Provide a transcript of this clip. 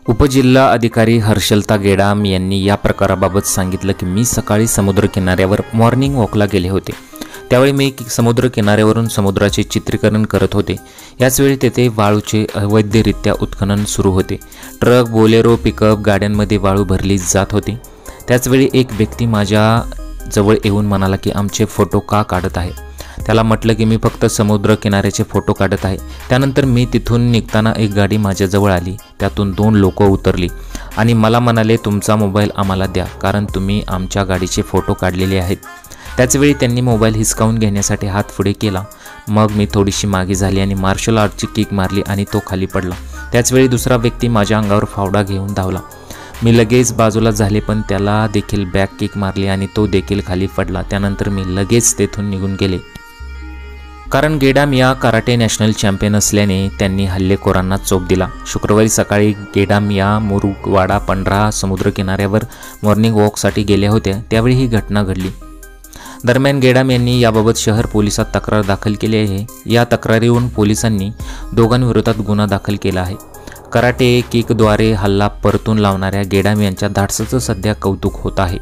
उपजिल्हा अधिकारी हर्षलता गेडाम यांनी या प्रकाराबाबत सांगितलं की मी सकाळी समुद्र किनाऱ्यावर मॉर्निंग वॉकला गेले होते। त्यावेळी मी समुद्र किनाऱ्यावरून समुद्राचे चित्रीकरण करत होते। याचवेळी तेथे वाळूचे अवैधरित्या उत्खनन सुरू होते। ट्रक, बोलेरो, पिकअप गाड्यांमध्ये वाळू भरली जात होती। त्याचवेळी एक व्यक्ती माझ्या जवळ येऊन म्हणाला की आमचे फोटो का काढत आहे। त्याला म्हटलं की मी फक्त समुद्र किनाऱ्याचे फोटो काढत आहे। त्यानंतर मी तिथून निघताना एक गाडी माझ्याजवळ आली। त्यातून 2 लोक उतरली आणि मला म्हणाले तुमचा मोबाईल आम्हाला द्या, कारण तुम्ही आमच्या गाडीचे फोटो काढलेले आहेत। त्याचवेळी त्यांनी मोबाईल हिसकावून घेण्यासाठी हात पुढे केला। मग मी थोडीशी मागे झाली आणि मार्शल आर्टची किक मारली आणि तो खाली पडला। त्याचवेळी दुसरा व्यक्ती माझ्या अंगावर फावडा घेऊन धावला। मी लगेच बाजूला झाले, पण त्याला देखील बॅक किक मारली आणि तो देखील खाली पडला। त्यानंतर मी लगेच तेथून निघून गेले, कारण गेडाम या कराटे नॅशनल चॅम्पियन असल्याने त्यांनी हल्लेखोरांना चोप दिला। शुक्रवारी सकाळी गेडाम या मुरुगवाडा पंढरा समुद्र किनाऱ्यावर मॉर्निंग वॉकसाठी गेल्या होत्या। त्यावेळी ही घटना घडली। दरम्यान गेडाम यांनी याबाबत शहर पोलिसात तक्रार दाखल केली आहे। या तक्रारीवरून पोलिसांनी दोघांविरोधात गुन्हा दाखल केला आहे। कराटे किकद्वारे हल्ला परतून लावणाऱ्या गेडाम यांच्या धाडसाचं सध्या कौतुक होत आहे।